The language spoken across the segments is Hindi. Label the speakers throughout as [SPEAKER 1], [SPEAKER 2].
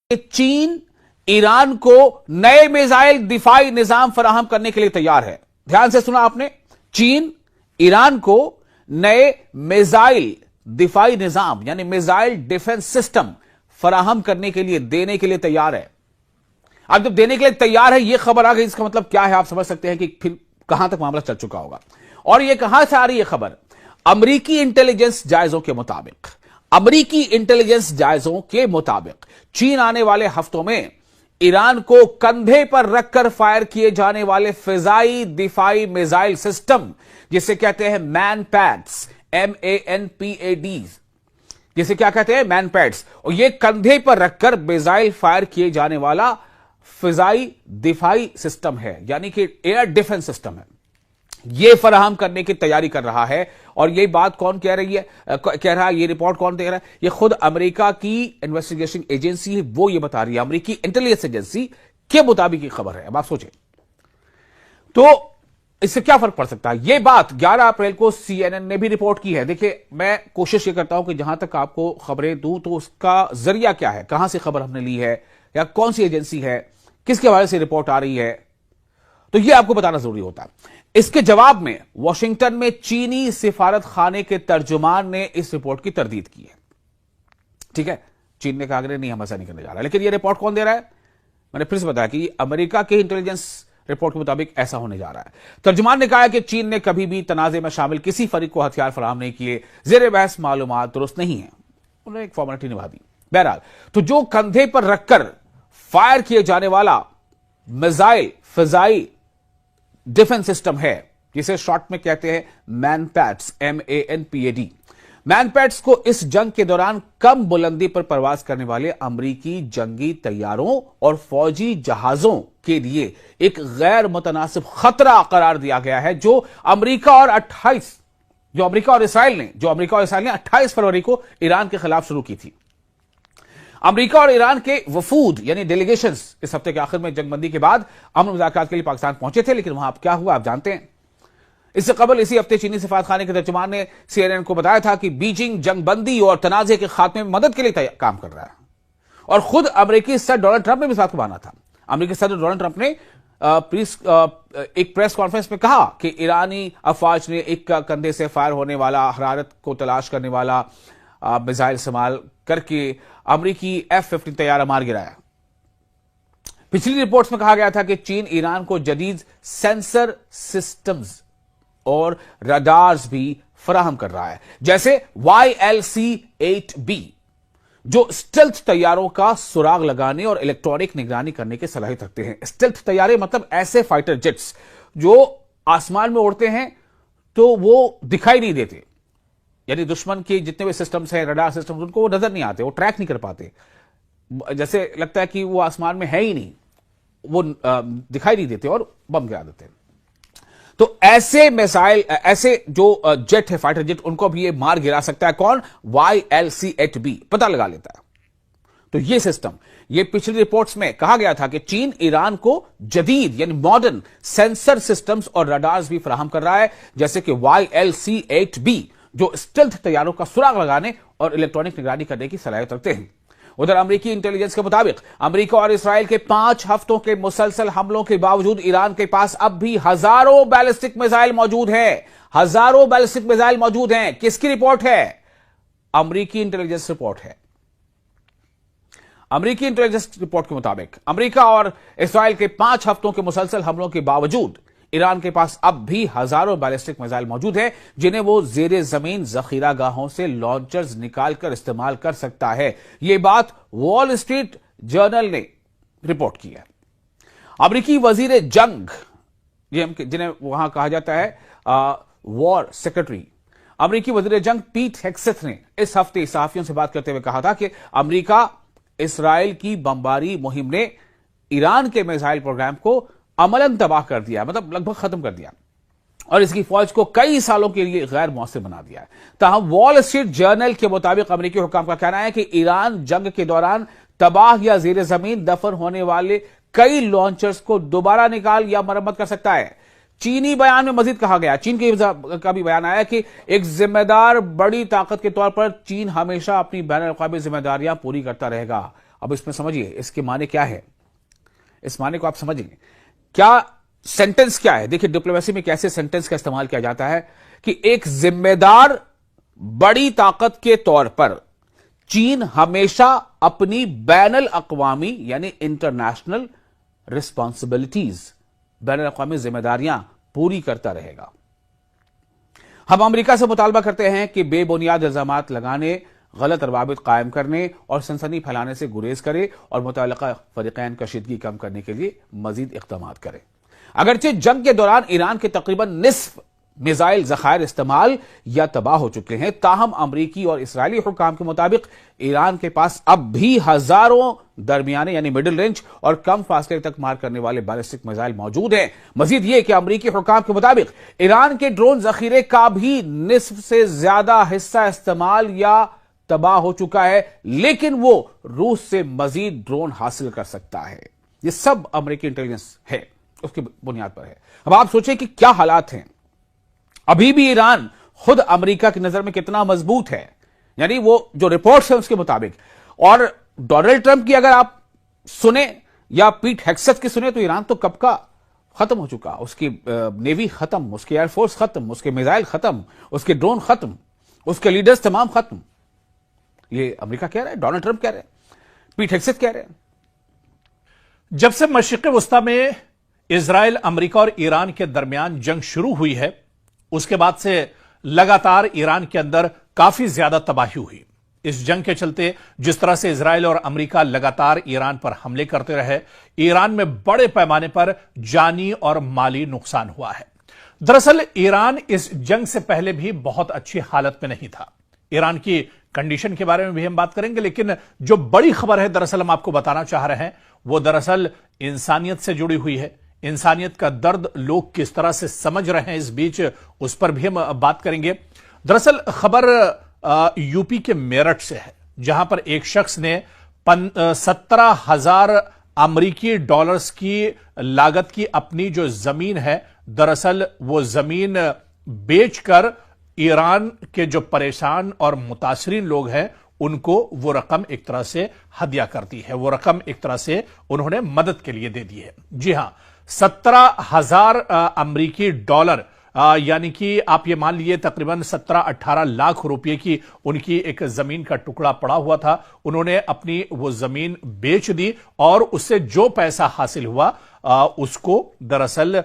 [SPEAKER 1] चीन ईरान को नए मिसाइल दिफाई निजाम फराहम करने के लिए तैयार है। ध्यान से सुना आपने, चीन ईरान को नए मिसाइल दिफाई निजाम यानी मिसाइल डिफेंस सिस्टम फराहम करने के लिए देने के लिए तैयार है। अब जब देने के लिए तैयार है, यह खबर आ गई, इसका मतलब क्या है आप समझ सकते हैं कि फिर कहां तक मामला चल चुका होगा। और यह कहां से आ रही है खबर? अमेरिकी इंटेलिजेंस जायजों के मुताबिक, अमेरिकी इंटेलिजेंस जायजों के मुताबिक चीन आने वाले हफ्तों में ईरान को कंधे पर रखकर फायर किए जाने वाले फिजाई दिफाई मिसाइल सिस्टम, जिसे कहते हैं मैन पैड्स, MANPAD, जिसे क्या कहते हैं मैन पैड्स, और ये कंधे पर रखकर मिसाइल फायर किए जाने वाला फिजाई दिफाई सिस्टम है, यानी कि एयर डिफेंस सिस्टम है। यह फराहम करने की तैयारी कर रहा है। और यह बात कौन कह रही है, कह रहा है, यह रिपोर्ट कौन दे रहा है? यह खुद अमेरिका की इन्वेस्टिगेशन एजेंसी है, वो ये बता रही है, अमेरिकी इंटेलिजेंस एजेंसी के मुताबिक ये खबर है। अब आप सोचें तो इससे क्या फर्क पड़ सकता है। यह बात 11 अप्रैल को CNN ने भी रिपोर्ट की है। देखिए, मैं कोशिश ये करता हूं कि जहां तक आपको खबरें दूं तो उसका जरिया क्या है, कहां से खबर हमने ली है, या कौन सी एजेंसी है, किसके हवाले से रिपोर्ट आ रही है, तो यह आपको बताना जरूरी होता है। इसके जवाब में वॉशिंगटन में चीनी सिफारत खाने के तर्जुमान ने इस रिपोर्ट की तरदीद की है। ठीक है, चीन ने कहा कि नहीं, हम ऐसा नहीं करने जा रहा। लेकिन यह रिपोर्ट कौन दे रहा है? मैंने फिर से बताया कि अमेरिका के इंटेलिजेंस रिपोर्ट के मुताबिक ऐसा होने जा रहा है। तर्जुमान ने कहा है कि चीन ने कभी भी तनाजे में शामिल किसी फरीक को हथियार फराहम नहीं किए, जेर बहस मालूमात दुरुस्त नहीं है। उन्होंने एक फॉर्मेलिटी निभा दी। बहरहाल, तो जो कंधे पर रखकर फायर किए जाने वाला मिसाइल फिजाई डिफेंस सिस्टम है, जिसे शॉर्ट में कहते हैं मैनपैड्स, MANPAD। मैनपैड्स को इस जंग के दौरान कम बुलंदी पर परवाज करने वाले अमेरिकी जंगी तैयारों और फौजी जहाजों के लिए एक गैर मुतनासिब खतरा करार दिया गया है, जो अमेरिका और इसराइल ने 28 फरवरी को ईरान के खिलाफ शुरू की थी। अमेरिका और ईरान के वफूद यानी डेलीगेशंस इस हफ्ते के आखिर में जंगबंदी के बाद अमन मुज़ाकरात के लिए पाकिस्तान पहुंचे थे, लेकिन वहां क्या हुआ आप जानते हैं। इससे कबल इसी हफ्ते चीनी सिफारतखाने के तर्जुमान ने CNN को बताया था कि बीजिंग जंगबंदी और तनाजे के खात्मे में मदद के लिए काम कर रहा है। और खुद अमेरिकी सदर डोनाल्ड ट्रंप ने भी साथ को माना था। अमेरिकी सदर डोनाल्ड ट्रंप ने एक प्रेस कॉन्फ्रेंस में कहा कि ईरानी अफवाज ने एक कंधे से फायर होने वाला, हरारत को तलाश करने वाला मिसाइल इस्तेमाल करके अमेरिकी F-15 तैयारा मार गिराया। पिछली रिपोर्ट्स में कहा गया था कि चीन ईरान को जदीद सेंसर सिस्टम्स और रडार्स भी फराहम कर रहा है, जैसे YLC-8B, जो स्टेल्थ तैयारों का सुराग लगाने और इलेक्ट्रॉनिक निगरानी करने की सलाहियत रखते हैं। स्टेल्थ तैयारे मतलब ऐसे फाइटर जेट्स जो आसमान में उड़ते हैं तो वो दिखाई नहीं देते, यानी दुश्मन के जितने भी सिस्टम्स हैं, रडार सिस्टम्स, उनको वो नजर नहीं आते, वो ट्रैक नहीं कर पाते, जैसे लगता है कि वो आसमान में है ही नहीं, वो दिखाई नहीं देते और बम गिरा देते हैं। तो ऐसे मिसाइल, ऐसे जो जेट है, फाइटर जेट, उनको भी ये मार गिरा सकता है। कौन? YLC-8B पता लगा लेता है। तो ये सिस्टम, ये पिछली रिपोर्ट्स में कहा गया था कि चीन ईरान को जदीद यानी मॉडर्न सेंसर सिस्टम्स और रडार्स भी फराहम कर रहा है, जैसे कि YLC-8B, जो स्टेल्थ तैयारों का सुराग लगाने और इलेक्ट्रॉनिक निगरानी करने की सलाहियत रखते हैं। उधर अमेरिकी इंटेलिजेंस के मुताबिक अमेरिका और इसराइल के 5 हफ्तों के मुसलसल हमलों के बावजूद ईरान के पास अब भी हजारों बैलिस्टिक मिसाइल मौजूद हैं। हजारों बैलिस्टिक मिसाइल मौजूद हैं। किसकी रिपोर्ट है? अमेरिकी इंटेलिजेंस रिपोर्ट है। अमेरिकी इंटेलिजेंस रिपोर्ट के मुताबिक अमेरिका और इसराइल के 5 हफ्तों के मुसलसल हमलों के बावजूद ईरान के पास अब भी हजारों बैलिस्टिक मिसाइल मौजूद हैं, जिन्हें वो जेरे जमीन जखीरा गाहों से लॉन्चर्स निकालकर इस्तेमाल कर सकता है। यह बात वॉल स्ट्रीट जर्नल ने रिपोर्ट की है। अमेरिकी वजीर जंग, जिन्हें वहां कहा जाता है वॉर सेक्रेटरी, अमेरिकी वजीर जंग पीट हेग्सेथ ने इस हफ्ते सहाफियों से बात करते हुए कहा था कि अमेरिका इसराइल की बमबारी मुहिम ने ईरान के मिसाइल प्रोग्राम को अमलन तबाह कर दिया, मतलब लगभग खत्म कर दिया, और इसकी फौज को कई सालों के लिए गैर मौसर बना दिया है। ताहम वॉल स्ट्रीट जर्नल के मुताबिक अमेरिकी हुकाम का कहना है कि ईरान जंग के दौरान तबाह या जेर जमीन दफन होने वाले कई लॉन्चर्स को दोबारा निकाल या मरम्मत कर सकता है। चीनी बयान में मजीद कहा गया, चीन का भी बयान आया कि एक जिम्मेदार बड़ी ताकत के तौर पर चीन हमेशा अपनी बैन अल-अक़वामी जिम्मेदारियां पूरी करता रहेगा। अब इसमें समझिए इसके माने क्या है, इस माने को आप समझिए क्या सेंटेंस क्या है। देखिए डिप्लोमेसी में कैसे सेंटेंस का इस्तेमाल किया जाता है कि एक जिम्मेदार बड़ी ताकत के तौर पर चीन हमेशा अपनी बैनुल अक़वामी यानी इंटरनेशनल रिस्पॉन्सिबिलिटीज, बैनुल अक़वामी जिम्मेदारियां पूरी करता रहेगा। हम अमेरिका से मुतालबा करते हैं कि बेबुनियाद इल्जामात लगाने, गलत रवाबित कायम करने और सनसनी फैलाने से गुरेज करे और मुतल्लिका फरीक़ैन कशीदगी कम करने के लिए मजीद इक़दाम करे। अगरचे जंग के दौरान ईरान के तकरीबन निस्फ मिसाइल ज़खायर इस्तेमाल या तबाह हो चुके हैं, ताहम अमरीकी और इसराइली हुक्काम के मुताबिक ईरान के पास अब भी हजारों दरमियाने यानी मिडिल रेंज और कम फासले तक मार करने वाले बैलिस्टिक मिसाइल मौजूद हैं। मजीद यह कि अमरीकी हुक्काम के मुताबिक ईरान के ड्रोन जखीरे का भी निस्फ से ज्यादा हिस्सा इस्तेमाल या तबाह हो चुका है, लेकिन वो रूस से मजीद ड्रोन हासिल कर सकता है। यह सब अमरीकी इंटेलिजेंस है, उसकी बुनियाद पर है। अब आप सोचें कि क्या हालात हैं। अभी भी ईरान खुद अमेरिका की नजर में कितना मजबूत है, यानी वो जो रिपोर्ट्स हैं उसके मुताबिक। और डोनाल्ड ट्रंप की अगर आप सुने या पीट हेग्सेथ की सुने तो ईरान तो कब का खत्म हो चुका। उसकी नेवी खत्म, उसकी एयरफोर्स खत्म, उसके मिसाइल खत्म, उसके ड्रोन खत्म, उसके लीडर्स तमाम खत्म। ये अमेरिका कह रहा है, डोनाल्ड ट्रंप कह रहे हैं, पीट हेग्सेथ कह रहे हैं।
[SPEAKER 2] जब से मशरिक़ वस्ता में इजराइल, अमेरिका और ईरान के दरमियान जंग शुरू हुई है, उसके बाद से लगातार ईरान के अंदर काफी ज्यादा तबाही हुई। इस जंग के चलते जिस तरह से इजराइल और अमेरिका लगातार ईरान पर हमले करते रहे, ईरान में बड़े पैमाने पर जानी और माली नुकसान हुआ है। दरअसल ईरान इस जंग से पहले भी बहुत अच्छी हालत में नहीं था। ईरान की कंडीशन के बारे में भी हम बात करेंगे, लेकिन जो बड़ी खबर है दरअसल हम आपको बताना चाह रहे हैं वो दरअसल इंसानियत से जुड़ी हुई है। इंसानियत का दर्द लोग किस तरह से समझ रहे हैं इस बीच, उस पर भी हम बात करेंगे। दरअसल खबर यूपी के मेरठ से है, जहां पर एक शख्स ने 17,000 अमरीकी डॉलर्स की लागत की अपनी जो जमीन है, दरअसल वो जमीन बेचकर ईरान के जो परेशान और मुतासरीन लोग हैं उनको वो रकम एक तरह से हदिया करती है, वो रकम एक तरह से उन्होंने मदद के लिए दे दी है। जी हां, 17,000 अमरीकी डॉलर, यानी कि आप ये मान लीजिए तकरीबन 17-18 लाख रुपए की उनकी एक जमीन का टुकड़ा पड़ा हुआ था। उन्होंने अपनी वो जमीन बेच दी और उससे जो पैसा हासिल हुआ उसको दरअसल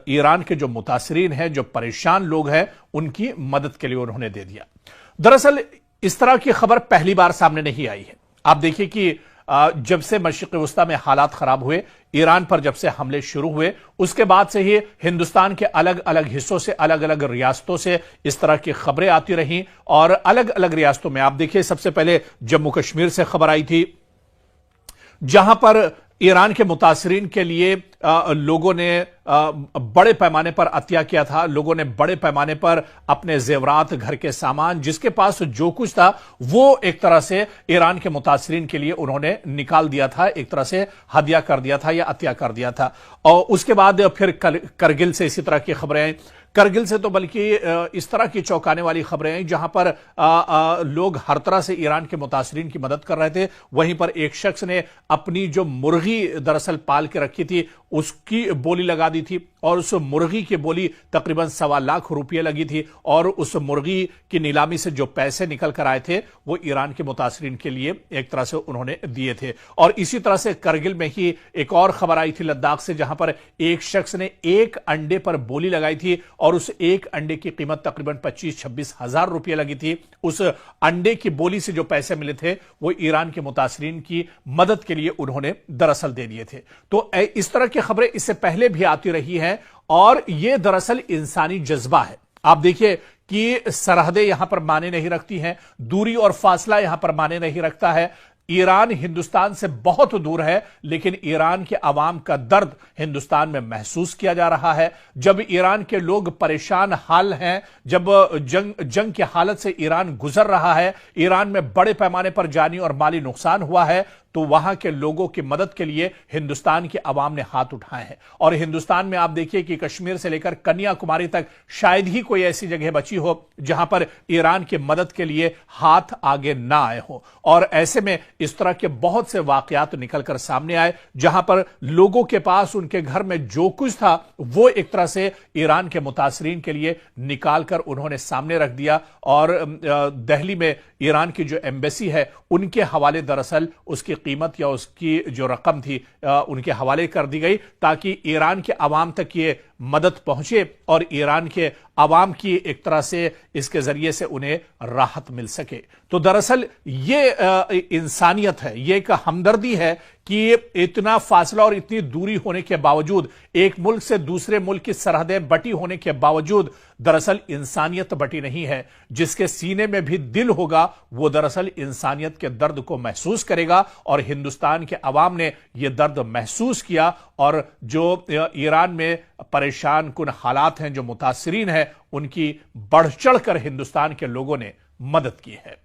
[SPEAKER 2] ईरान के जो मुतासरीन हैं, जो परेशान लोग हैं, उनकी मदद के लिए उन्होंने दे दिया। दरअसल इस तरह की खबर पहली बार सामने नहीं आई है। आप देखिए कि जब से मशरिक़ वस्ता में हालात खराब हुए, ईरान पर जब से हमले शुरू हुए, उसके बाद से ही हिंदुस्तान के अलग अलग हिस्सों से, अलग अलग रियासतों से इस तरह की खबरें आती रहीं। और अलग अलग रियासतों में आप देखिए, सबसे पहले जम्मू कश्मीर से खबर आई थी, जहां पर ईरान के मुतासरीन के लिए लोगों ने बड़े पैमाने पर अतिया किया था। लोगों ने बड़े पैमाने पर अपने जेवरात, घर के सामान, जिसके पास जो कुछ था वो एक तरह से ईरान के मुतासरीन के लिए उन्होंने निकाल दिया था, एक तरह से हदिया कर दिया था या अतिया कर दिया था। और उसके बाद फिर करगिल से इसी तरह की खबरें आई। करगिल से तो बल्कि इस तरह की चौंकाने वाली खबरें आई जहां पर लोग हर तरह से ईरान के मुतासरीन की मदद कर रहे थे। वहीं पर एक शख्स ने अपनी जो मुर्गी दरअसल पाल के रखी थी उसकी बोली लगा दी थी, और उस मुर्गी की बोली तकरीबन 1.25 लाख रुपये लगी थी। और उस मुर्गी की नीलामी से जो पैसे निकल कर आए थे वो ईरान के मुतासरीन के लिए एक तरह से उन्होंने दिए थे। और इसी तरह से करगिल में ही एक और खबर आई थी लद्दाख से, जहां पर एक शख्स ने एक अंडे पर बोली लगाई थी और उस एक अंडे की कीमत तकरीबन 25-26 हजार रुपये लगी थी। उस अंडे की बोली से जो पैसे मिले थे वो ईरान के मुतासरीन की मदद के लिए उन्होंने दरअसल दे दिए थे। तो इस तरह की खबरें इससे पहले भी आती रही हैं और यह दरअसल इंसानी जज्बा है। आप देखिए कि सरहदें यहां पर माने नहीं रखती हैं, दूरी और फासला यहां पर माने नहीं रखता है। ईरान हिंदुस्तान से बहुत दूर है, लेकिन ईरान के अवाम का दर्द हिंदुस्तान में महसूस किया जा रहा है। जब ईरान के लोग परेशान हाल हैं, जब जंग की हालत से ईरान गुजर रहा है, ईरान में बड़े पैमाने पर जानी और माली नुकसान हुआ है, तो वहां के लोगों की मदद के लिए हिंदुस्तान के अवाम ने हाथ उठाए हैं। और हिंदुस्तान में आप देखिए कि कश्मीर से लेकर कन्याकुमारी तक शायद ही कोई ऐसी जगह बची हो जहां पर ईरान की मदद के लिए हाथ आगे ना आए हो। और ऐसे में इस तरह के बहुत से वाकयात निकलकर सामने आए जहां पर लोगों के पास उनके घर में जो कुछ था वो एक तरह से ईरान के मुतासरीन के लिए निकालकर उन्होंने सामने रख दिया। और दिल्ली में ईरान की जो एम्बेसी है उनके हवाले दरअसल उसकी कीमत या उसकी जो रकम थी उनके हवाले कर दी गई ताकि ईरान के अवाम तक ये मदद पहुंचे और ईरान के अवाम की एक तरह से इसके जरिए से उन्हें राहत मिल सके। तो दरअसल ये इंसानियत है, ये एक हमदर्दी है कि इतना फासला और इतनी दूरी होने के बावजूद, एक मुल्क से दूसरे मुल्क की सरहदें बटी होने के बावजूद दरअसल इंसानियत बटी नहीं है। जिसके सीने में भी दिल होगा वो दरअसल इंसानियत के दर्द को महसूस करेगा। और हिंदुस्तान के अवाम ने यह दर्द महसूस किया और जो ईरान में परेशान कुन हालात हैं, जो मुतासरीन हैं, उनकी बढ़ चढ़कर हिंदुस्तान के लोगों ने मदद की है।